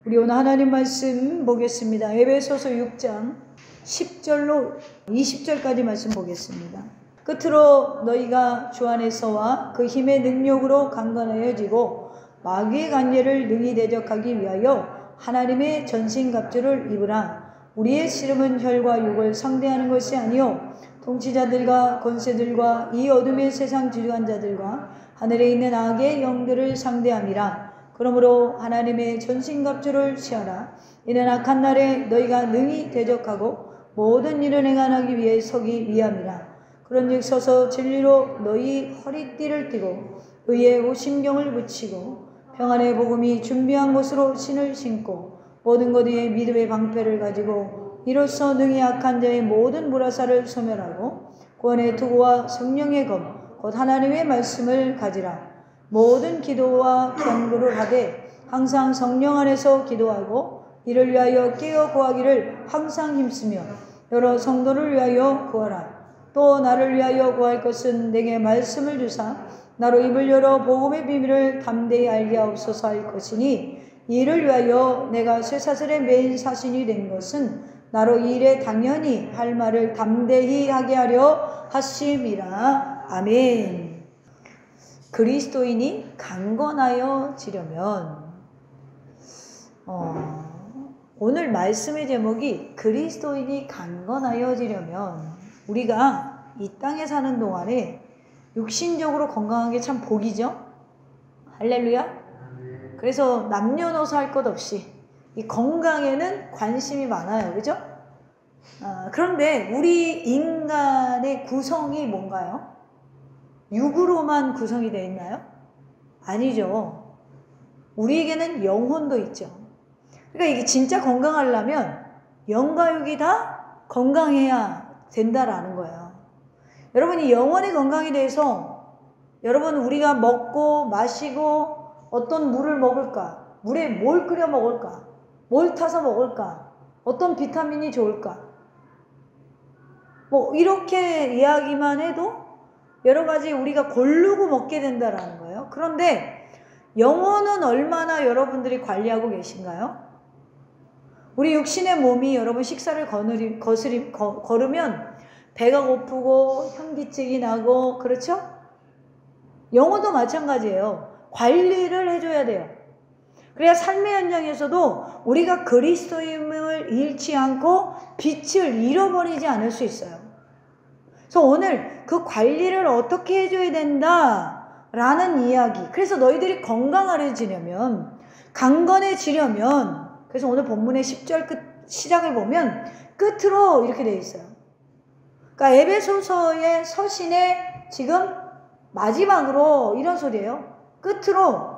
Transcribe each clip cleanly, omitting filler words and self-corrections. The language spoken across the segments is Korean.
우리 오늘 하나님 말씀 보겠습니다. 에베소서 6장 10절로 20절까지 말씀 보겠습니다. 끝으로 너희가 주 안에서와 그 힘의 능력으로 강건하여지고 마귀의 관계를 능히 대적하기 위하여 하나님의 전신갑주를 입으라. 우리의 씨름은 혈과 육을 상대하는 것이 아니요 통치자들과 권세들과 이 어둠의 세상 주관 자들과 하늘에 있는 악의 영들을 상대함이라. 그러므로 하나님의 전신갑주를 취하라. 이는 악한 날에 너희가 능히 대적하고 모든 일을 행하기 위해 서기 위함이라. 그런즉 서서 진리로 너희 허리띠를 띠고 의의 오신경을 붙이고 평안의 복음이 준비한 것으로 신을 신고 모든 것 위에 믿음의 방패를 가지고 이로써 능히 악한 자의 모든 불화살을 소멸하고 구원의 투구와 성령의 검 곧 하나님의 말씀을 가지라. 모든 기도와 간구를 하되 항상 성령 안에서 기도하고 이를 위하여 깨어 구하기를 항상 힘쓰며 여러 성도를 위하여 구하라. 또 나를 위하여 구할 것은 내게 말씀을 주사 나로 입을 열어 복음의 비밀을 담대히 알게 하옵소서 할 것이니 이를 위하여 내가 쇠사슬의 메인 사신이 된 것은 나로 이 일에 당연히 할 말을 담대히 하게 하려 하심이라. 아멘. 그리스도인이 강건하여지려면 오늘 말씀의 제목이 그리스도인이 강건하여지려면 우리가 이 땅에 사는 동안에 육신적으로 건강한 게 참 복이죠. 할렐루야. 그래서 남녀노소 할 것 없이 이 건강에는 관심이 많아요. 그죠? 그런데 우리 인간의 구성이 뭔가요? 육으로만 구성이 되어 있나요? 아니죠. 우리에게는 영혼도 있죠. 그러니까 이게 진짜 건강하려면 영과 육이 다 건강해야 된다라는 거예요. 여러분이 영혼의 건강에 대해서 여러분 우리가 먹고 마시고 어떤 물을 먹을까? 물에 뭘 끓여 먹을까? 뭘 타서 먹을까? 어떤 비타민이 좋을까? 뭐 이렇게 이야기만 해도 여러 가지 우리가 고르고 먹게 된다라는 거예요. 그런데 영혼은 얼마나 여러분들이 관리하고 계신가요? 우리 육신의 몸이 여러분 식사를 거르면 배가 고프고 현기증이 나고 그렇죠? 영혼도 마찬가지예요. 관리를 해줘야 돼요. 그래야 삶의 현장에서도 우리가 그리스도임을 잃지 않고 빛을 잃어버리지 않을 수 있어요. 그래서 오늘 그 관리를 어떻게 해줘야 된다라는 이야기. 그래서 너희들이 건강하려지려면 강건해지려면 그래서 오늘 본문의 10절 끝 시작을 보면 끝으로 이렇게 되어 있어요. 그러니까 에베소서의 서신의 지금 마지막으로 이런 소리예요. 끝으로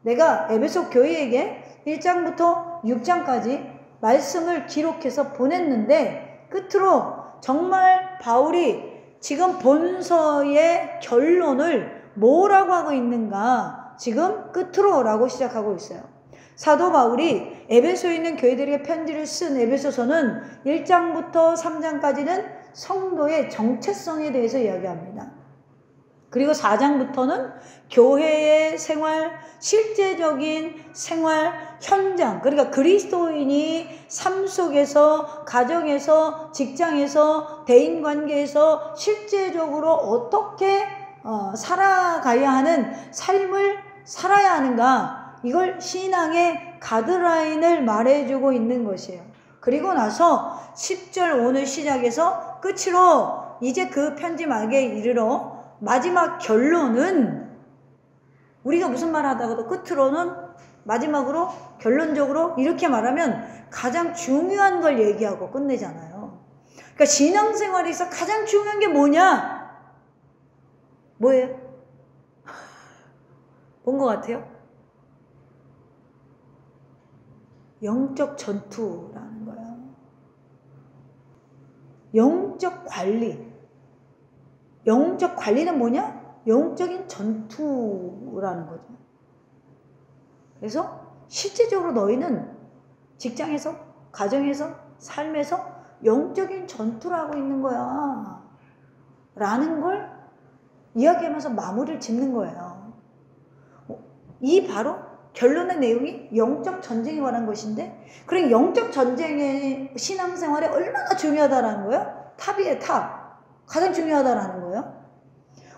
내가 에베소 교회에게 1장부터 6장까지 말씀을 기록해서 보냈는데 끝으로 정말 바울이 지금 본서의 결론을 뭐라고 하고 있는가 지금 끝으로 라고 시작하고 있어요. 사도 바울이 에베소에 있는 교회들에게 편지를 쓴 에베소서는 1장부터 3장까지는 성도의 정체성에 대해서 이야기합니다. 그리고 4장부터는 교회의 생활, 실제적인 생활 현장, 그러니까 그리스도인이 삶 속에서, 가정에서, 직장에서, 대인관계에서 실제적으로 어떻게 살아가야 하는 삶을 살아야 하는가, 이걸 신앙의 가드라인을 말해주고 있는 것이에요. 그리고 나서 10절 오늘 시작해서 끝으로 이제 그 편지 말기에 이르러 마지막 결론은 우리가 무슨 말 하다가도 끝으로는 마지막으로 결론적으로 이렇게 말하면 가장 중요한 걸 얘기하고 끝내잖아요. 그러니까 신앙생활에서 가장 중요한 게 뭐냐? 뭐예요? 본 것 같아요? 영적 전투라는 거예요. 영적 관리. 영적 관리는 뭐냐? 영적인 전투라는 거죠. 그래서 실제적으로 너희는 직장에서, 가정에서, 삶에서 영적인 전투를 하고 있는 거야. 라는 걸 이야기하면서 마무리를 짓는 거예요. 이 바로 결론의 내용이 영적 전쟁이 관한 것인데, 그럼 영적 전쟁의 신앙생활에 얼마나 중요하다라는 거예요? 탑이에요, 탑. 가장 중요하다라는 거예요.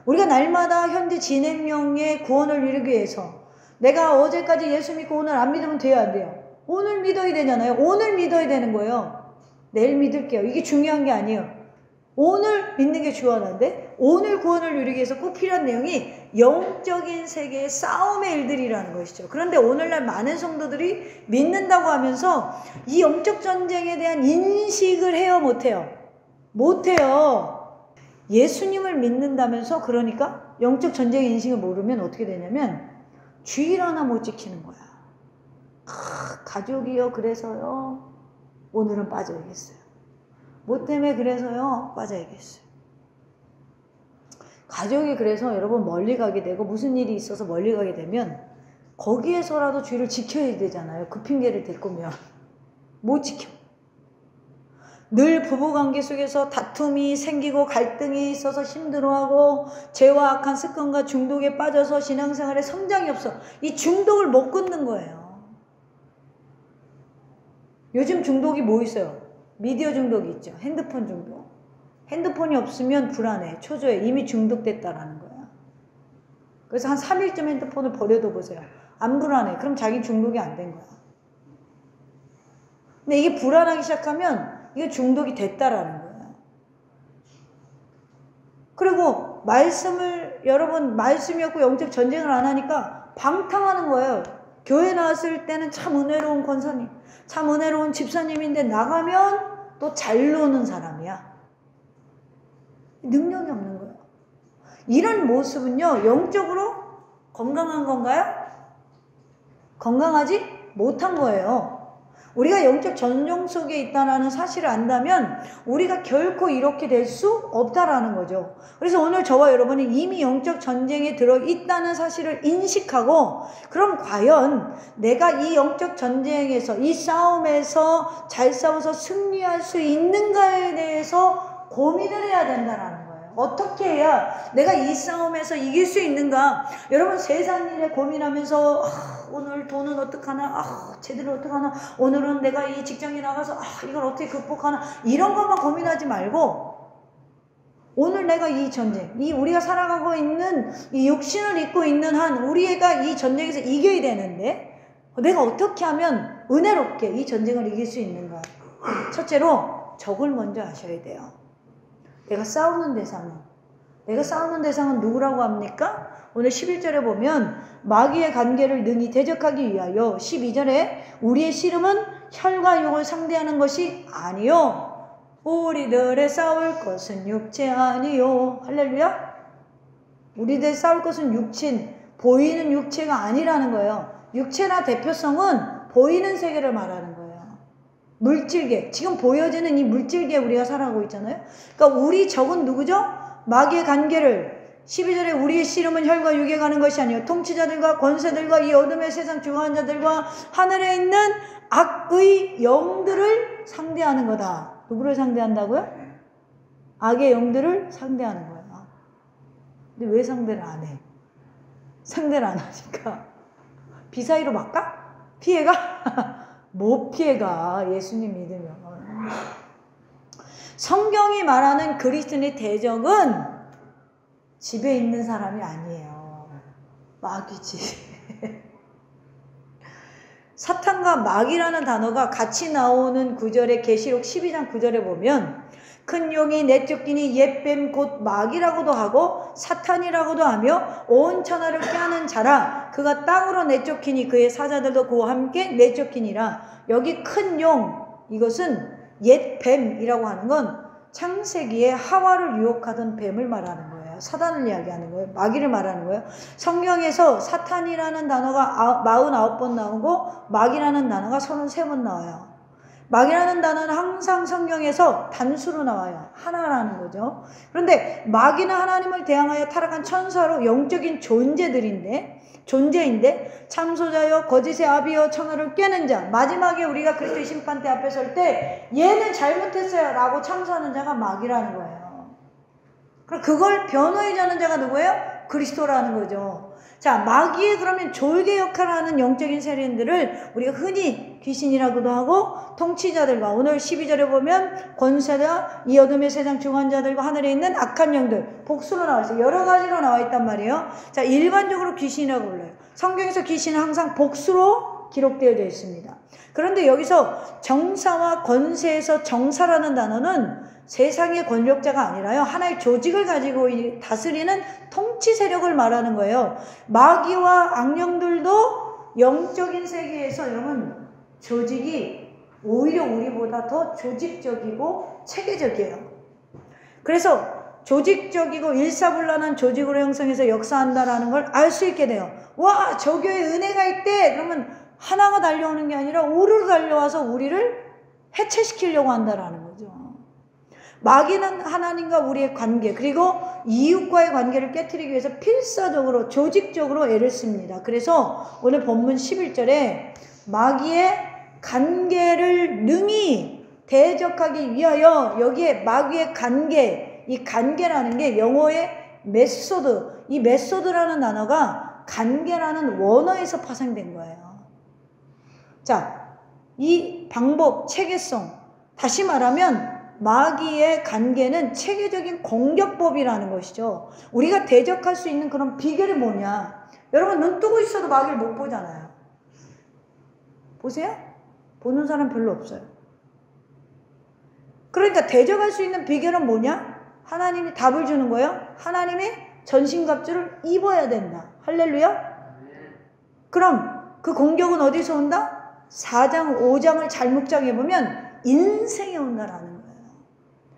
우리가 날마다 현재 진행형의 구원을 이루기 위해서 내가 어제까지 예수 믿고 오늘 안 믿으면 돼요, 안 돼요? 오늘 믿어야 되잖아요. 오늘 믿어야 되는 거예요. 내일 믿을게요. 이게 중요한 게 아니에요. 오늘 믿는 게 중요한데, 오늘 구원을 누리기 위해서 꼭 필요한 내용이 영적인 세계의 싸움의 일들이라는 것이죠. 그런데 오늘날 많은 성도들이 믿는다고 하면서 이 영적 전쟁에 대한 인식을 해요, 못해요? 못해요. 예수님을 믿는다면서, 그러니까 영적 전쟁의 인식을 모르면 어떻게 되냐면 주일 하나 못 지키는 거야. 가족이요, 그래서요 오늘은 빠져야겠어요. 뭐 때문에 그래서요 빠져야겠어요. 가족이 그래서 여러분 멀리 가게 되고 무슨 일이 있어서 멀리 가게 되면 거기에서라도 주일을 지켜야 되잖아요. 그 핑계를 대꾸면 못 지켜. 늘 부부관계 속에서 다툼이 생기고 갈등이 있어서 힘들어하고 죄와 악한 습관과 중독에 빠져서 신앙생활에 성장이 없어. 이 중독을 못 끊는 거예요. 요즘 중독이 뭐 있어요? 미디어 중독이 있죠. 핸드폰 중독. 핸드폰이 없으면 불안해, 초조해. 이미 중독됐다라는 거야. 그래서 한 3일쯤 핸드폰을 버려도 보세요. 안 불안해. 그럼 자기 중독이 안 된 거야. 근데 이게 불안하기 시작하면 이게 중독이 됐다라는 거예요. 그리고 여러분 말씀이 없고 영적 전쟁을 안 하니까 방탕하는 거예요. 교회 나왔을 때는 참 은혜로운 권사님, 참 은혜로운 집사님인데 나가면 또 잘 노는 사람이야. 능력이 없는 거예요. 이런 모습은요, 영적으로 건강한 건가요? 건강하지 못한 거예요. 우리가 영적 전쟁 속에 있다는 사실을 안다면 우리가 결코 이렇게 될 수 없다라는 거죠. 그래서 오늘 저와 여러분이 이미 영적 전쟁에 들어있다는 사실을 인식하고, 그럼 과연 내가 이 영적 전쟁에서, 이 싸움에서 잘 싸워서 승리할 수 있는가에 대해서 고민을 해야 된다라는 거예요. 어떻게 해야 내가 이 싸움에서 이길 수 있는가? 여러분 세상 일에 고민하면서 오늘 돈은 어떡하나? 제대로 어떡하나? 오늘은 내가 이 직장에 나가서 이걸 어떻게 극복하나? 이런 것만 고민하지 말고, 오늘 내가 이 전쟁, 이 우리가 살아가고 있는 이 육신을 입고 있는 한 우리가 이 전쟁에서 이겨야 되는데 내가 어떻게 하면 은혜롭게 이 전쟁을 이길 수 있는가? 첫째로 적을 먼저 아셔야 돼요. 내가 싸우는 대상은 누구라고 합니까? 오늘 11절에 보면 마귀의 관계를 능히 대적하기 위하여, 12절에 우리의 씨름은 혈과 육을 상대하는 것이 아니요 우리들의 싸울 것은 육체 아니요. 할렐루야. 우리들 싸울 것은 육신, 보이는 육체가 아니라는 거예요. 육체나 대표성은 보이는 세계를 말하는 거예요. 물질계, 지금 보여지는 이 물질계에 우리가 살아가고 있잖아요. 그러니까 우리 적은 누구죠? 마귀의 관계를, 12절에 우리의 씨름은 혈과 육에 가는 것이 아니요 통치자들과 권세들과 이 어둠의 세상 주관한 자들과 하늘에 있는 악의 영들을 상대하는 거다. 누구를 상대한다고요? 악의 영들을 상대하는 거예요. 근데 왜 상대를 안 해? 상대를 안 하니까 비사이로 막까? 피해가? 못 피해가. 예수님 믿으면. 성경이 말하는 그리스도인의 대적은 집에 있는 사람이 아니에요. 마귀지. 사탄과 마귀라는 단어가 같이 나오는 구절에 계시록 12장 9절에 보면 큰 용이 내쫓기니 옛뱀 곧 마귀라고도 하고 사탄이라고도 하며 온 천하를 꾀하는 자라. 그가 땅으로 내쫓기니 그의 사자들도 그와 함께 내쫓기니라. 여기 큰 용, 이것은 옛뱀이라고 하는 건 창세기에 하와를 유혹하던 뱀을 말하는 거예요. 사단을 이야기하는 거예요. 마귀를 말하는 거예요. 성경에서 사탄이라는 단어가 49번 나오고 마귀라는 단어가 33번 나와요. 마귀라는 단어는 항상 성경에서 단수로 나와요. 하나라는 거죠. 그런데 마귀는 하나님을 대항하여 타락한 천사로 영적인 존재인데 참소자여 거짓의 아비여 천하를 꾀는 자, 마지막에 우리가 그리스도의 심판대 앞에 설 때 얘는 잘못했어요 라고 참소하는 자가 마귀라는 거예요. 그럼 그걸 변호해 주는 자가 누구예요? 그리스도라는 거죠. 자, 마귀의 그러면 졸개 역할을 하는 영적인 세력들을 우리가 흔히 귀신이라고도 하고, 통치자들과, 오늘 12절에 보면 권세자, 이 어둠의 세상 중환자들과 하늘에 있는 악한 영들, 복수로 나와 있어요. 여러 가지로 나와 있단 말이에요. 자, 일반적으로 귀신이라고 불러요. 성경에서 귀신은 항상 복수로 기록되어 있습니다. 그런데 여기서 정사와 권세에서 정사라는 단어는 세상의 권력자가 아니라요, 하나의 조직을 가지고 다스리는 통치 세력을 말하는 거예요. 마귀와 악령들도 영적인 세계에서 여러분 조직이 오히려 우리보다 더 조직적이고 체계적이에요. 그래서 조직적이고 일사불란한 조직으로 형성해서 역사한다라는 걸 알 수 있게 돼요. 와, 저 교회에 은혜가 있대! 그러면 하나가 달려오는 게 아니라 우르르 달려와서 우리를 해체시키려고 한다라는 거죠. 마귀는 하나님과 우리의 관계, 그리고 이웃과의 관계를 깨트리기 위해서 필사적으로 조직적으로 애를 씁니다. 그래서 오늘 본문 11절에 마귀의 관계를 능히 대적하기 위하여, 여기에 마귀의 관계, 이 관계라는 게 영어의 메소드, 이 메소드라는 단어가 관계라는 원어에서 파생된 거예요. 자, 이 방법, 체계성, 다시 말하면 마귀의 관계는 체계적인 공격법이라는 것이죠. 우리가 대적할 수 있는 그런 비결이 뭐냐? 여러분, 눈 뜨고 있어도 마귀를 못 보잖아요. 보세요? 보는 사람 별로 없어요. 그러니까 대적할 수 있는 비결은 뭐냐? 하나님이 답을 주는 거예요. 하나님이 전신갑주를 입어야 된다. 할렐루야? 그럼 그 공격은 어디서 온다? 4장, 5장을 잘 묵상해보면 인생에 온다라는 거예요.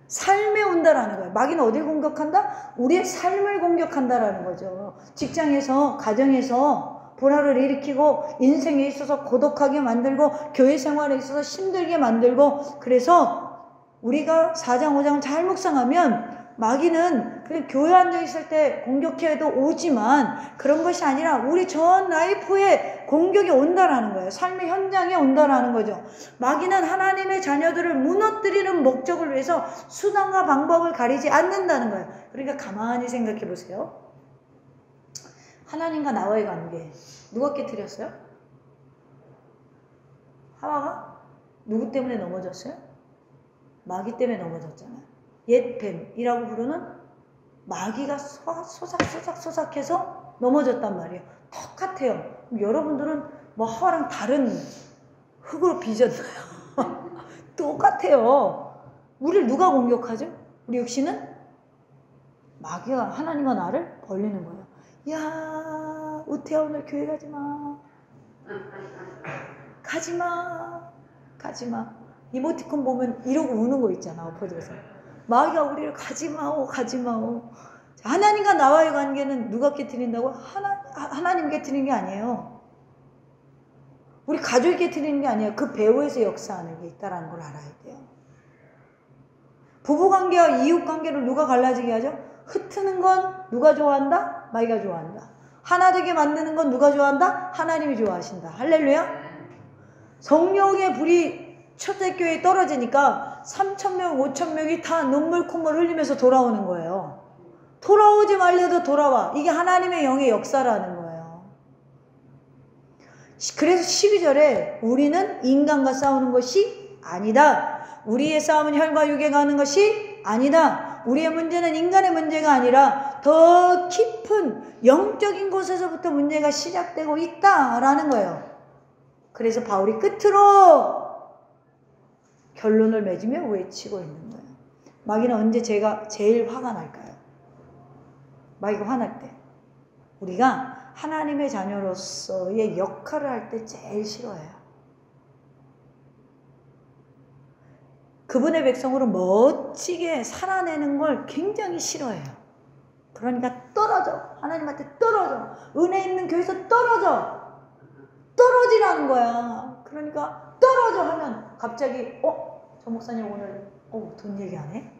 삶에 온다라는 거예요. 마귀는 어딜 공격한다? 우리의 삶을 공격한다라는 거죠. 직장에서, 가정에서 불화를 일으키고, 인생에 있어서 고독하게 만들고, 교회 생활에 있어서 힘들게 만들고, 그래서 우리가 4장, 5장 잘 묵상하면 마귀는 그냥 교회 앉아있을 때 공격해도 오지만 그런 것이 아니라 우리 전 라이프에 공격이 온다라는 거예요. 삶의 현장에 온다라는 거죠. 마귀는 하나님의 자녀들을 무너뜨리는 목적을 위해서 수단과 방법을 가리지 않는다는 거예요. 그러니까 가만히 생각해 보세요. 하나님과 나와의 관계 누가 깨뜨렸어요? 하와가? 누구 때문에 넘어졌어요? 마귀 때문에 넘어졌잖아요. 옛 뱀이라고 부르는 마귀가 소삭소삭해서 넘어졌단 말이에요. 똑같아요. 여러분들은 뭐 하와랑 다른 흙으로 빚었나요? 똑같아요. 우리를 누가 공격하죠? 우리 육신은? 마귀가, 하나님과 나를 벌리는 거예요. 야, 우태야 오늘 교회 가지마. 가지마. 이모티콘 보면 이러고 우는 거 있잖아, 엎어져서. 마귀가 우리를 가지마오. 자, 하나님과 나와의 관계는 누가 깨트린다고? 하나님 깨트리는 게 아니에요. 우리 가족이 깨트리는 게 아니에요. 그 배후에서 역사하는 게 있다는 걸 알아야 돼요. 부부관계와 이웃관계를 누가 갈라지게 하죠? 흩트는 건 누가 좋아한다? 마귀가 좋아한다. 하나 되게 만드는 건 누가 좋아한다? 하나님이 좋아하신다. 할렐루야? 성령의 불이 첫째 교회에 떨어지니까 3,000명, 5,000명이 다 눈물 콧물 흘리면서 돌아오는 거예요. 돌아오지 말래도 돌아와. 이게 하나님의 영의 역사라는 거예요. 그래서 12절에 우리는 인간과 싸우는 것이 아니다. 우리의 싸움은 혈과 육에가 하는 것이 아니다. 우리의 문제는 인간의 문제가 아니라 더 깊은 영적인 곳에서부터 문제가 시작되고 있다라는 거예요. 그래서 바울이 끝으로 결론을 맺으며 외치고 있는 거예요. 마귀는 언제 제가 제일 화가 날까요? 마귀가 화날 때. 우리가 하나님의 자녀로서의 역할을 할 때 제일 싫어해요. 그분의 백성으로 멋지게 살아내는 걸 굉장히 싫어해요. 그러니까 떨어져. 하나님한테 떨어져. 은혜 있는 교회에서 떨어지라는 거야. 그러니까 떨어져 하면 갑자기 저 목사님 오늘 돈 얘기 안 해?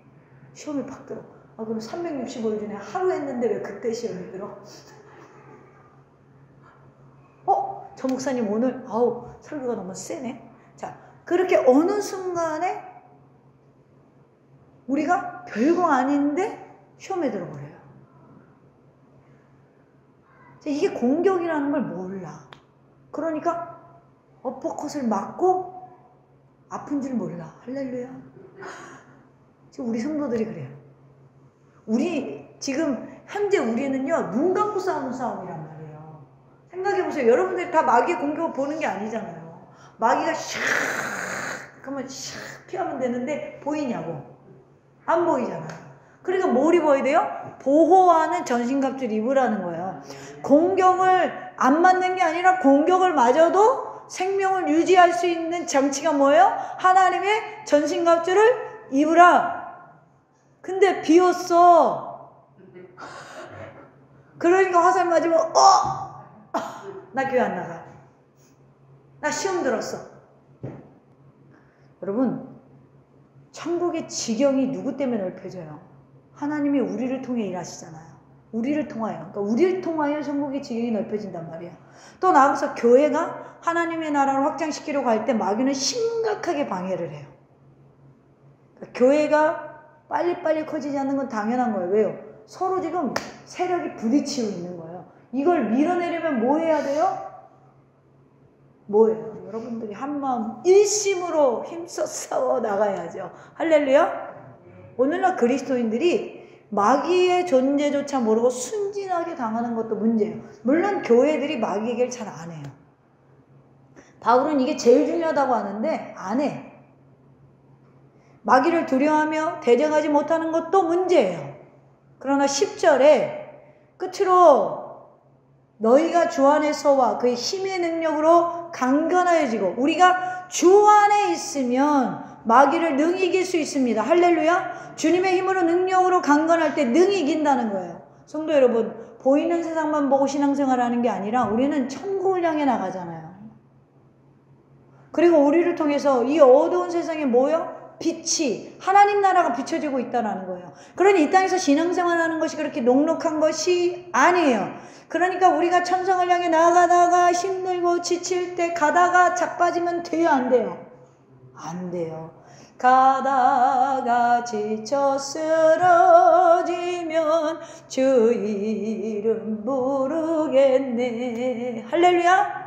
시험이 팍 들어. 그럼 365일 중에 하루 했는데 왜 그때 시험이 들어? 저 목사님 오늘 설교가 너무 세네. 자, 그렇게 어느 순간에 우리가 별거 아닌데 시험에 들어버려요. 이게 공격이라는 걸 몰라. 그러니까 어퍼컷을 맞고 아픈 줄 몰라. 할렐루야. 지금 우리 성도들이 그래요. 지금 현재 우리는요, 눈 감고 싸우는 싸움이란 말이에요. 생각해보세요. 여러분들이 다 마귀의 공격을 보는 게 아니잖아요. 마귀가 샥 그러면 샥 피하면 되는데 보이냐고. 안 보이잖아요. 그러니까 뭘 입어야 돼요? 보호하는 전신갑주를 입으라는 거예요. 공격을 안 맞는 게 아니라 공격을 맞아도 생명을 유지할 수 있는 장치가 뭐예요? 하나님의 전신갑주를 입으라. 근데 비었어. 그러니까 화살 맞으면 나 교회 안 나가. 나 시험 들었어. 여러분, 천국의 지경이 누구 때문에 넓혀져요? 하나님이 우리를 통해 일하시잖아요. 우리를 통하여. 그러니까 우리를 통하여 천국의 지경이 넓혀진단 말이에요. 또 나아가서 교회가 하나님의 나라를 확장시키려고 할 때 마귀는 심각하게 방해를 해요. 그러니까 교회가 빨리빨리 커지지 않는 건 당연한 거예요. 왜요? 서로 지금 세력이 부딪히고 있는 거예요. 이걸 밀어내려면 뭐 해야 돼요? 뭐예요? 여러분들이 한마음 일심으로 힘써 싸워 나가야죠. 할렐루야. 오늘날 그리스도인들이 마귀의 존재조차 모르고 순진하게 당하는 것도 문제예요. 물론 교회들이 마귀 얘기를 잘 안 해요. 바울은 이게 제일 중요하다고 하는데 안 해. 마귀를 두려워하며 대적하지 못하는 것도 문제예요. 그러나 10절에 끝으로 너희가 주 안에서와 그의 힘의 능력으로 강건하여지고, 우리가 주 안에 있으면 마귀를 능히 이길 수 있습니다. 할렐루야. 주님의 힘으로 능력으로 강건할 때 능히 이긴다는 거예요. 성도 여러분, 보이는 세상만 보고 신앙생활하는 게 아니라 우리는 천국을 향해 나가잖아요. 그리고 우리를 통해서 이 어두운 세상에 뭐요? 빛이, 하나님 나라가 비춰지고 있다는 거예요. 그러니 이 땅에서 신앙생활하는 것이 그렇게 녹록한 것이 아니에요. 그러니까 우리가 천성을 향해 나가다가 힘들고 지칠 때 가다가 자빠지면 돼요, 안 돼요? 안 돼요. 가다가 지쳐 쓰러지면 주 이름 부르겠네. 할렐루야.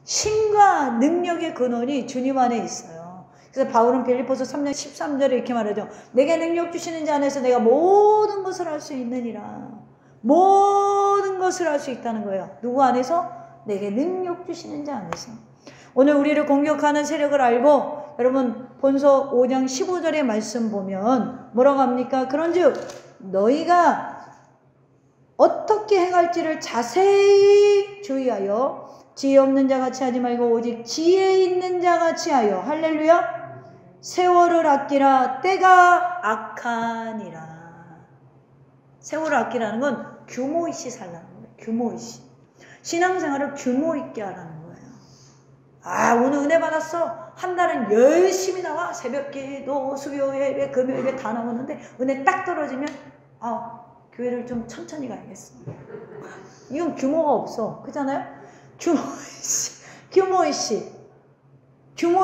힘과 능력의 근원이 주님 안에 있어요. 그래서 바울은 빌립보서 3장 13절에 이렇게 말하죠. 내게 능력 주시는 자 안에서 내가 모든 것을 할 수 있느니라. 모든 것을 할 수 있다는 거예요. 누구 안에서? 내게 능력 주시는 자 안에서. 오늘 우리를 공격하는 세력을 알고, 여러분 본서 5장 15절의 말씀 보면 뭐라고 합니까? 그런즉 너희가 어떻게 행할지를 자세히 주의하여 지혜 없는 자 같이 하지 말고 오직 지혜 있는 자 같이 하여. 할렐루야. 세월을 아끼라. 때가 악하니라. 세월을 아끼라는 건 규모 있이 살라는 거예요. 규모 있이. 신앙생활을 규모 있게 하라는 거예요. 아, 오늘 은혜 받았어. 한 달은 열심히 나와. 새벽기도, 수요예배, 금요예배 다 나오는데 은혜 딱 떨어지면 교회를 좀 천천히 가야겠어. 이건 규모가 없어. 그렇잖아요? 규모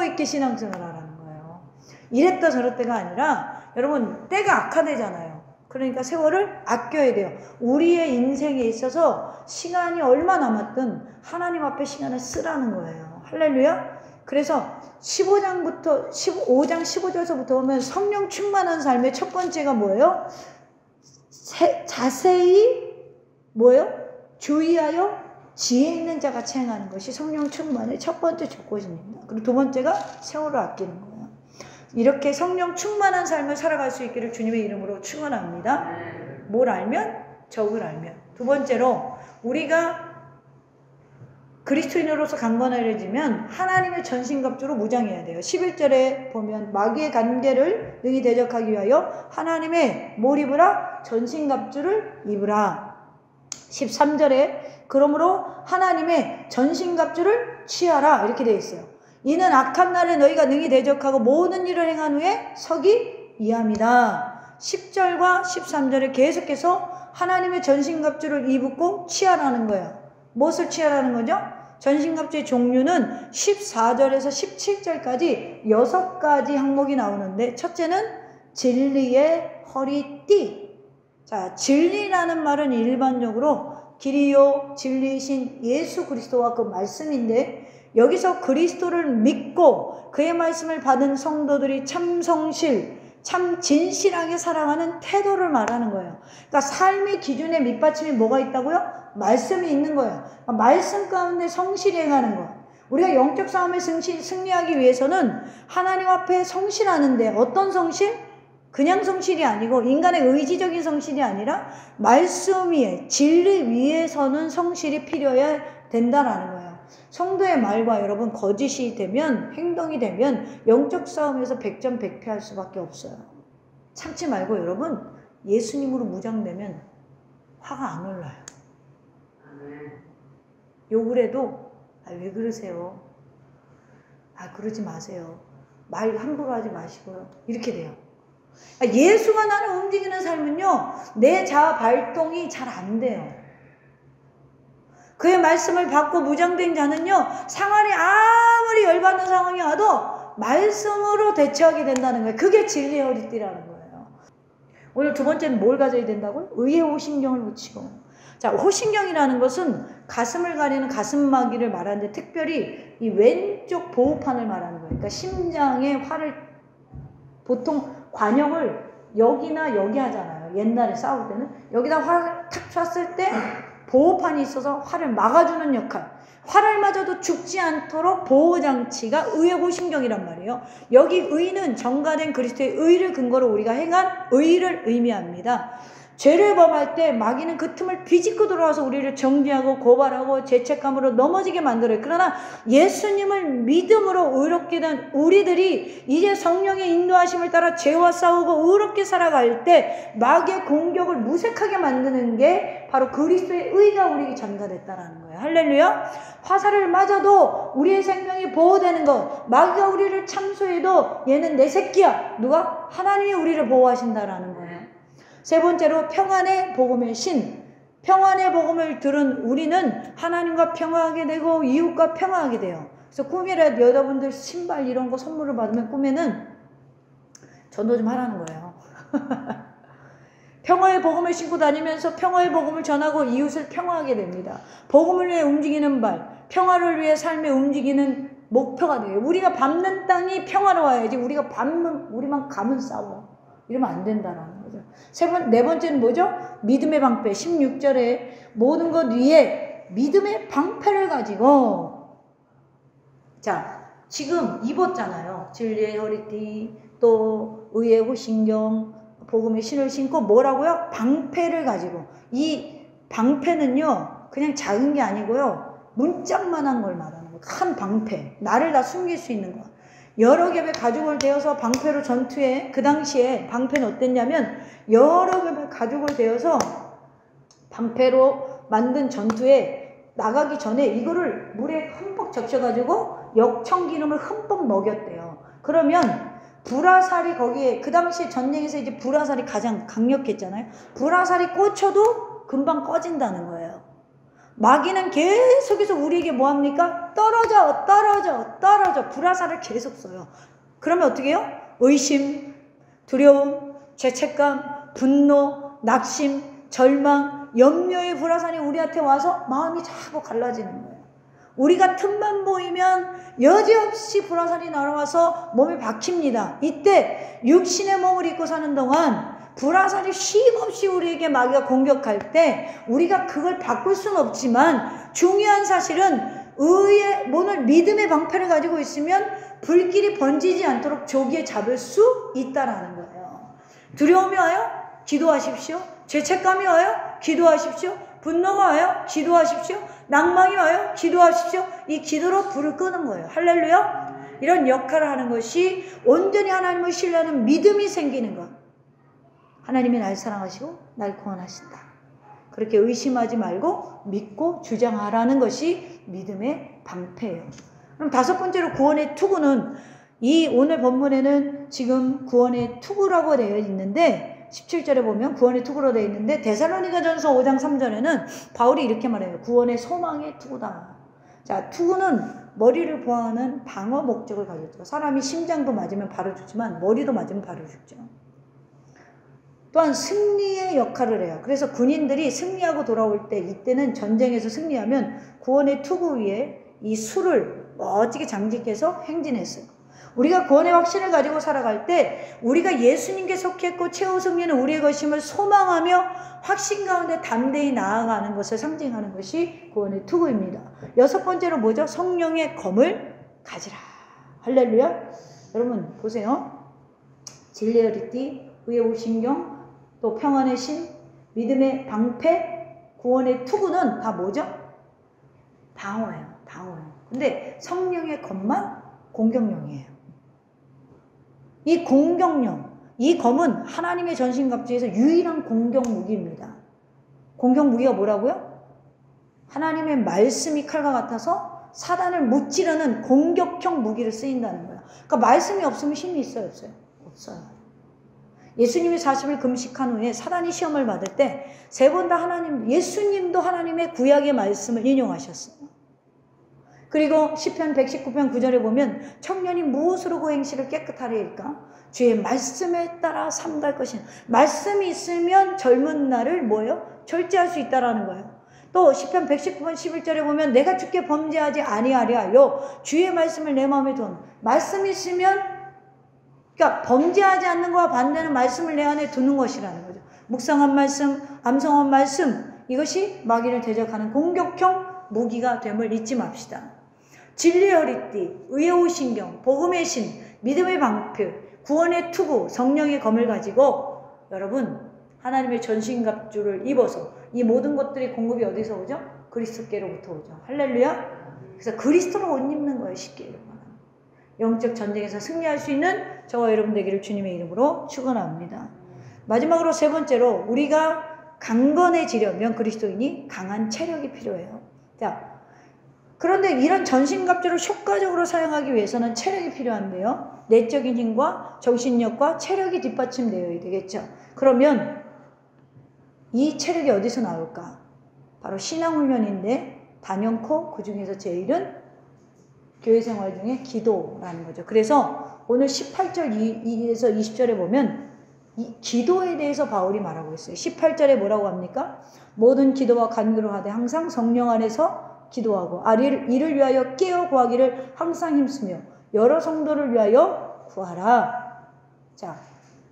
있게 신앙생활 하라는 거예요. 이랬다 저랬다가 아니라, 여러분 때가 악화되잖아요. 그러니까 세월을 아껴야 돼요. 우리의 인생에 있어서 시간이 얼마 남았든 하나님 앞에 시간을 쓰라는 거예요. 할렐루야. 그래서 15장 15절서부터 보면 성령 충만한 삶의 첫 번째가 뭐예요? 자세히 뭐예요? 주의하여 지혜 있는 자 같이 행하는 것이 성령 충만의 첫 번째 조건입니다. 그리고 두 번째가 세월을 아끼는 거예요. 이렇게 성령 충만한 삶을 살아갈 수 있기를 주님의 이름으로 축원합니다. 뭘 알면? 적을 알면. 두 번째로, 우리가 그리스도인으로서 강건하려지면 하나님의 전신갑주로 무장해야 돼요. 11절에 보면 마귀의 관계를 능히 대적하기 위하여 하나님의 뭘 입으라? 전신갑주를 입으라. 13절에 그러므로 하나님의 전신갑주를 취하라. 이렇게 되어 있어요. 이는 악한 날에 너희가 능히 대적하고 모든 일을 행한 후에 서기 위함이다. 10절과 13절에 계속해서 하나님의 전신갑주를 입고 취하라는 거예요. 무엇을 취하라는 거죠? 전신갑주의 종류는 14절에서 17절까지 6가지 항목이 나오는데, 첫째는 진리의 허리띠. 자, 진리라는 말은 일반적으로 길이요 진리이신 예수 그리스도와 그 말씀인데, 여기서 그리스도를 믿고 그의 말씀을 받은 성도들이 참 성실, 참 진실하게 살아가는 태도를 말하는 거예요. 그러니까 삶의 기준에 밑받침이 뭐가 있다고요? 말씀이 있는 거예요. 그러니까 말씀 가운데 성실히 행하는 거. 우리가 영적 싸움에 승리하기 위해서는 하나님 앞에 성실하는데, 어떤 성실? 그냥 성실이 아니고 인간의 의지적인 성실이 아니라 말씀 위에, 진리 위에서는 성실이 필요해야 된다라는 거예요. 성도의 말과 여러분 거짓이 되면, 행동이 되면 영적 싸움에서 백전백패할 수밖에 없어요. 참지 말고 여러분, 예수님으로 무장되면 화가 안 올라요. 욕을 해도 왜 그러세요? 그러지 마세요. 말 함부로 하지 마시고요. 이렇게 돼요. 예수가 나를 움직이는 삶은요, 내 자아 발동이 잘 안 돼요. 그의 말씀을 받고 무장된 자는요, 상황이 아무리 열받는 상황이 와도 말씀으로 대처하게 된다는 거예요. 그게 진리의 허리띠라는 거예요. 오늘 두 번째는 뭘 가져야 된다고요? 의의 호신경을 붙이고. 자, 호신경이라는 것은 가슴을 가리는 가슴마기를 말하는데, 특별히 이 왼쪽 보호판을 말하는 거예요. 그러니까 심장에 활을, 보통 관역을 여기나 여기 하잖아요. 옛날에 싸울 때는 여기다 활을 탁 쐈을 때 보호판이 있어서 활을 막아주는 역할. 활을 맞아도 죽지 않도록 보호장치가 의의 호신경이란 말이에요. 여기 의는 정가된 그리스도의 의를 근거로 우리가 행한 의를 의미합니다. 죄를 범할 때 마귀는 그 틈을 비집고 들어와서 우리를 정죄하고 고발하고 죄책감으로 넘어지게 만들어요. 그러나 예수님을 믿음으로 의롭게 된 우리들이 이제 성령의 인도하심을 따라 죄와 싸우고 의롭게 살아갈 때 마귀의 공격을 무색하게 만드는 게 바로 그리스도의 의가 우리에게 전가됐다라는 거예요. 할렐루야. 화살을 맞아도 우리의 생명이 보호되는 것, 마귀가 우리를 참소해도 얘는 내 새끼야. 누가? 하나님이 우리를 보호하신다라는 거예요. 세 번째로 평안의 복음의 신. 평안의 복음을 들은 우리는 하나님과 평화하게 되고 이웃과 평화하게 돼요. 그래서 꿈이라 여러분들 신발 이런 거 선물을 받으면 꿈에는 전도 좀 하라는 거예요. 평화의 복음을 신고 다니면서 평화의 복음을 전하고 이웃을 평화하게 됩니다. 복음을 위해 움직이는 발, 평화를 위해 삶에 움직이는 목표가 돼요. 우리가 밟는 땅이 평화로워야지 우리만 가면 싸워. 이러면 안 된다라는 거죠. 네 번째는 뭐죠? 믿음의 방패. 16절에 모든 것 위에 믿음의 방패를 가지고. 자, 지금 입었잖아요. 진리의 허리띠, 또 의의 호신경, 복음의 신을 신고 뭐라고요? 방패를 가지고. 이 방패는요, 그냥 작은 게 아니고요, 문짝만한 걸 말하는 거예요. 큰 방패. 나를 다 숨길 수 있는 거. 여러 겹의 가죽을 대어서 방패로 전투에, 그 당시에 방패는 어땠냐면 여러 겹의 가죽을 대어서 방패로 만든 전투에 나가기 전에 이거를 물에 흠뻑 적셔가지고 역청기름을 흠뻑 먹였대요. 그러면 불화살이 거기에, 그 당시 전쟁에서 이제 불화살이 가장 강력했잖아요. 불화살이 꽂혀도 금방 꺼진다는 거예요. 마귀는 계속해서 우리에게 뭐합니까? 떨어져. 불화살을 계속 써요. 그러면 어떻게 해요? 의심, 두려움, 죄책감, 분노, 낙심, 절망, 염려의 불화살이 우리한테 와서 마음이 자꾸 갈라지는 거예요. 우리가 틈만 보이면 여지없이 불화살이 날아와서 몸에 박힙니다. 이때 육신의 몸을 입고 사는 동안 불화살이 쉼없이 우리에게 마귀가 공격할 때 우리가 그걸 바꿀 수는 없지만, 중요한 사실은 의의 오늘 믿음의 방패를 가지고 있으면 불길이 번지지 않도록 조기에 잡을 수 있다라는 거예요. 두려움이 와요? 기도하십시오. 죄책감이 와요? 기도하십시오. 분노가 와요? 기도하십시오. 낭망이 와요? 기도하십시오. 이 기도로 불을 끄는 거예요. 할렐루야. 이런 역할을 하는 것이 온전히 하나님을 신뢰하는 믿음이 생기는 것. 하나님이 날 사랑하시고 날 구원하신다. 그렇게 의심하지 말고 믿고 주장하라는 것이 믿음의 방패예요. 그럼 다섯 번째로 구원의 투구는, 이 오늘 본문에는 지금 구원의 투구라고 되어 있는데 17절에 보면 구원의 투구로 되어 있는데, 데살로니가전서 5장 3절에는 바울이 이렇게 말해요. 구원의 소망의 투구다. 자, 투구는 머리를 보호하는 방어 목적을 가졌죠. 사람이 심장도 맞으면 바로 죽지만 머리도 맞으면 바로 죽죠. 또한 승리의 역할을 해요. 그래서 군인들이 승리하고 돌아올 때, 이때는 전쟁에서 승리하면 구원의 투구 위에 이 수를 멋지게 장식해서 행진했어요. 우리가 구원의 확신을 가지고 살아갈 때 우리가 예수님께 속했고 최후 승리는 우리의 것임을 소망하며 확신 가운데 담대히 나아가는 것을 상징하는 것이 구원의 투구입니다. 6번째로 뭐죠? 성령의 검을 가지라. 할렐루야. 여러분 보세요. 진리의 띠, 의의 신경, 또 평안의 신, 믿음의 방패, 구원의 투구는 다 뭐죠? 방어예요. 방어예요. 근데 성령의 검만 공격령이에요. 이 공격령, 이 검은 하나님의 전신갑주에서 유일한 공격 무기입니다. 공격 무기가 뭐라고요? 하나님의 말씀이 칼과 같아서 사단을 무찌르는 공격형 무기를 쓰인다는 거예요. 그러니까 말씀이 없으면 힘이 있어요, 없어요? 없어요. 예수님이 40일 금식한 후에 사단이 시험을 받을 때 3번 다 예수님도 하나님의 구약의 말씀을 인용하셨어요. 그리고 시편 119편 9절에 보면 청년이 무엇으로 그 행실을 깨끗하리일까? 주의 말씀에 따라 삼갈 것이니, 말씀이 있으면 젊은 날을 뭐예요? 절제할 수 있다라는 거예요. 또 시편 119편 11절에 보면 내가 주께 범죄하지 아니하리하여 주의 말씀을 내 마음에 둔, 말씀이 있으면, 그러니까 범죄하지 않는 것과 반대는 말씀을 내 안에 두는 것이라는 거죠. 묵상한 말씀, 암송한 말씀, 이것이 마귀를 대적하는 공격형 무기가 됨을 잊지 맙시다. 진리의 허리띠, 의의 신경, 복음의 신, 믿음의 방패, 구원의 투구, 성령의 검을 가지고 여러분 하나님의 전신갑주를 입어서 이 모든 것들이 공급이 어디서 오죠? 그리스도께로부터 오죠. 할렐루야. 그래서 그리스도로 옷 입는 거예요. 쉽게 얘기하면. 영적 전쟁에서 승리할 수 있는 저와 여러분 되기를 주님의 이름으로 축원합니다. 마지막으로 3번째로 우리가 강건해지려면 그리스도인이 강한 체력이 필요해요. 자, 그런데 이런 전신갑주를 효과적으로 사용하기 위해서는 체력이 필요한데요. 내적인 힘과 정신력과 체력이 뒷받침되어야 되겠죠. 그러면 이 체력이 어디서 나올까? 바로 신앙훈련인데 단연코 그 중에서 제일은 교회 생활 중에 기도라는 거죠. 그래서 오늘 18절 2에서 20절에 보면 이 기도에 대해서 바울이 말하고 있어요. 18절에 뭐라고 합니까? 모든 기도와 간구를 하되 항상 성령 안에서 기도하고 이를 위하여 깨어 구하기를 항상 힘쓰며 여러 성도를 위하여 구하라. 자,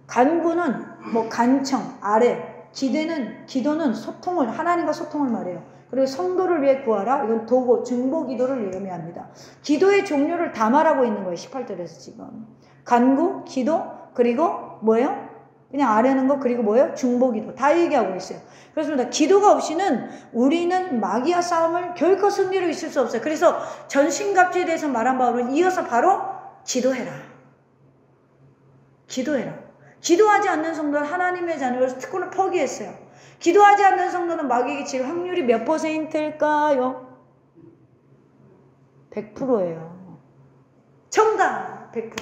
간구는 뭐 간청, 아뢰, 기도는 소통을, 하나님과 소통을 말해요. 그리고 성도를 위해 구하라. 이건 도고, 중보 기도를 의미합니다. 기도의 종류를 다 말하고 있는 거예요. 18절에서 지금. 간구, 기도, 그리고 뭐예요? 그냥 아뢰는 거, 그리고 뭐예요? 중보 기도. 다 얘기하고 있어요. 그렇습니다. 기도가 없이는 우리는 마귀와 싸움을 결코 승리로 있을 수 없어요. 그래서 전신갑주에 대해서 말한 바울은 이어서 바로 기도해라. 기도해라. 기도하지 않는 성도는 하나님의 자녀로서 특권을 포기했어요. 기도하지 않는 성도는 마귀에게 질 확률이 몇 %일까요? 100%예요. 정답! 100%.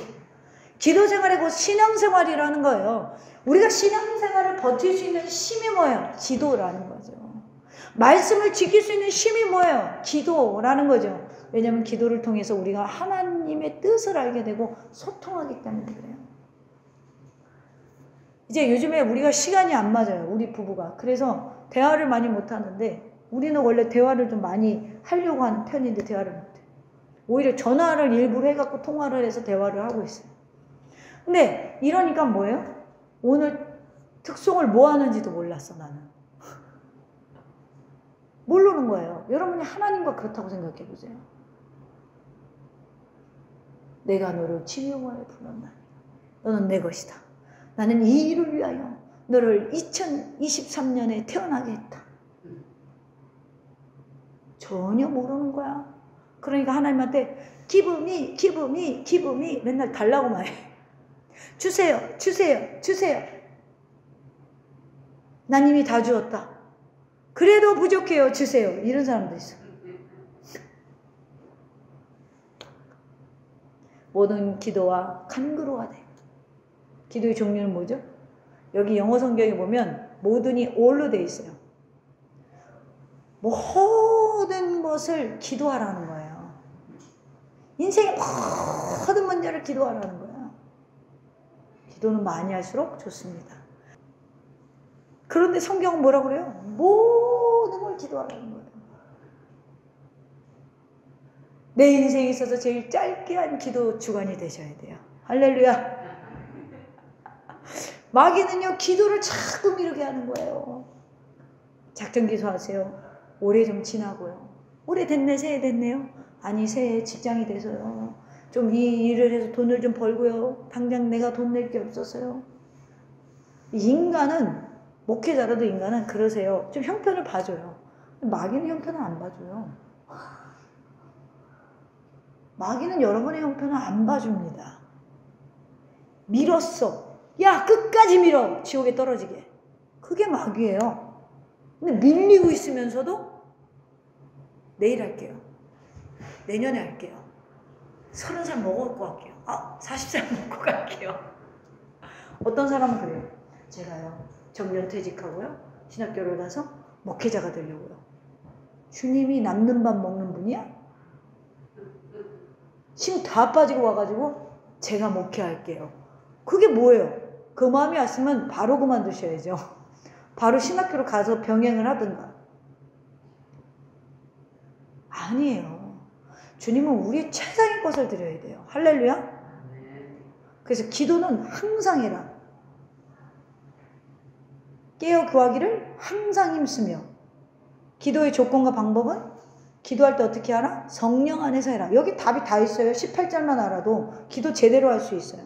기도 생활이 곧 신앙생활이라는 거예요. 우리가 신앙생활을 버틸 수 있는 힘이 뭐예요? 기도라는 거죠. 말씀을 지킬 수 있는 힘이 뭐예요? 기도라는 거죠. 왜냐하면 기도를 통해서 우리가 하나님의 뜻을 알게 되고 소통하기 때문에 그래요. 이제 요즘에 우리가 시간이 안 맞아요. 우리 부부가. 그래서 대화를 많이 못하는데 우리는 원래 대화를 좀 많이 하려고 하는 편인데 대화를 못해요. 오히려 전화를 일부러 해갖고 통화를 해서 대화를 하고 있어요. 근데 이러니까 뭐예요? 오늘 특송을 뭐 하는지도 몰랐어, 나는. 모르는 거예요. 여러분이 하나님과 그렇다고 생각해 보세요. 내가 너를 지명하여 불렀나니 너는 내 것이다. 나는 이 일을 위하여 너를 2023년에 태어나게 했다. 전혀 모르는 거야. 그러니까 하나님한테 give me 맨날 달라고만 해. 주세요. 난 이미 다 주었다. 그래도 부족해요. 주세요. 이런 사람도 있어. 모든 기도와 간구로 하되. 기도의 종류는 뭐죠? 여기 영어 성경에 보면 모든이 all로 되어 있어요. 모든 것을 기도하라는 거예요. 인생의 모든 문제를 기도하라는 거예요. 기도는 많이 할수록 좋습니다. 그런데 성경은 뭐라고 그래요? 모든 걸 기도하라는 거예요. 내 인생에 있어서 제일 짧게 한 기도 주간이 되셔야 돼요. 할렐루야. 마귀는요, 기도를 자꾸 미루게 하는 거예요. 작전 기소하세요. 올해 좀 지나고요. 올해 됐네, 새해 됐네요. 아니, 새해 직장이 돼서요. 좀 이 일을 해서 돈을 좀 벌고요. 당장 내가 돈 낼 게 없어서요. 인간은, 목회자라도 인간은 그러세요. 좀 형편을 봐줘요. 마귀는 형편을 안 봐줘요. 마귀는 여러분의 형편을 안 봐줍니다. 밀었어. 야, 끝까지 밀어. 지옥에 떨어지게. 그게 마귀예요. 근데 밀리고 있으면서도 내일 할게요. 내년에 할게요. 30살 먹고 갈게요. 40살 먹고 갈게요. 어떤 사람은 그래요. 제가요, 정년 퇴직하고요, 신학교를 가서 목회자가 되려고요. 주님이 남는 밥 먹는 분이야? 힘 다 빠지고 와가지고 제가 목회할게요. 그게 뭐예요? 그 마음이 왔으면 바로 그만두셔야죠. 바로 신학교로 가서 병행을 하든가. 아니에요. 주님은 우리의 최상의 것을 드려야 돼요. 할렐루야. 그래서 기도는 항상 해라. 깨어 구하기를 항상 힘쓰며. 기도의 조건과 방법은 기도할 때 어떻게 하라? 성령 안에서 해라. 여기 답이 다 있어요. 18절만 알아도 기도 제대로 할 수 있어요.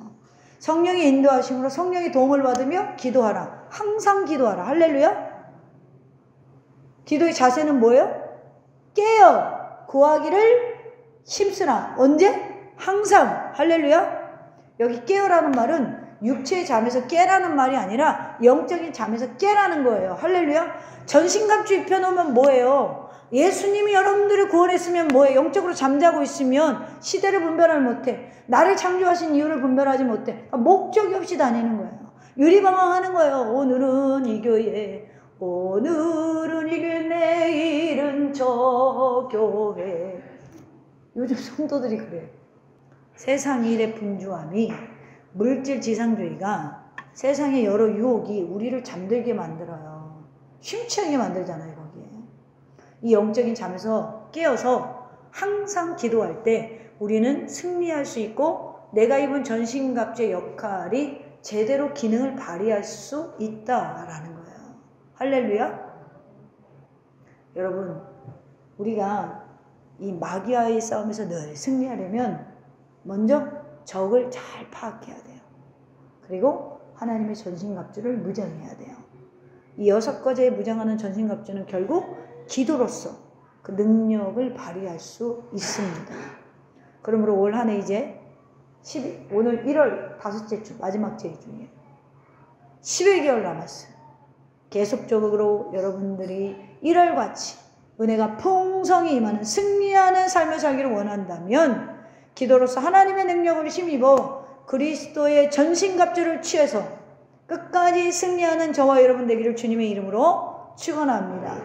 성령의 인도하심으로 성령의 도움을 받으며 기도하라. 항상 기도하라. 할렐루야. 기도의 자세는 뭐예요? 깨어 구하기를 힘쓰라. 언제? 항상. 할렐루야. 여기 깨어라는 말은 육체의 잠에서 깨라는 말이 아니라 영적인 잠에서 깨라는 거예요. 할렐루야. 전신갑주 입혀놓으면 뭐예요? 예수님이 여러분들을 구원했으면 뭐예요? 영적으로 잠자고 있으면 시대를 분별을 못해. 나를 창조하신 이유를 분별하지 못해. 목적이 없이 다니는 거예요. 유리방황하는 거예요. 오늘은 이 교회, 오늘은 이 교회, 내일은 저 교회. 요즘 성도들이 그래요. 세상 일의 분주함이, 물질 지상주의가, 세상의 여러 유혹이 우리를 잠들게 만들어요. 심취하게 만들잖아요, 거기에. 이 영적인 잠에서 깨어서 항상 기도할 때 우리는 승리할 수 있고 내가 입은 전신갑주의 역할이 제대로 기능을 발휘할 수 있다라는 거예요. 할렐루야. 여러분, 우리가 이 마귀와의 싸움에서 늘 승리하려면 먼저 적을 잘 파악해야 돼요. 그리고 하나님의 전신갑주를 무장해야 돼요. 이 6가지에 무장하는 전신갑주는 결국 기도로서 그 능력을 발휘할 수 있습니다. 그러므로 올 한 해 이제 오늘 1월 5째 주, 마지막 주이에요. 11개월 남았어요. 계속적으로 여러분들이 1월같이 은혜가 풍성히 임하는 승리하는 삶을 살기를 원한다면 기도로서 하나님의 능력을 힘입어 그리스도의 전신갑주를 취해서 끝까지 승리하는 저와 여러분 되기를 주님의 이름으로 축원합니다.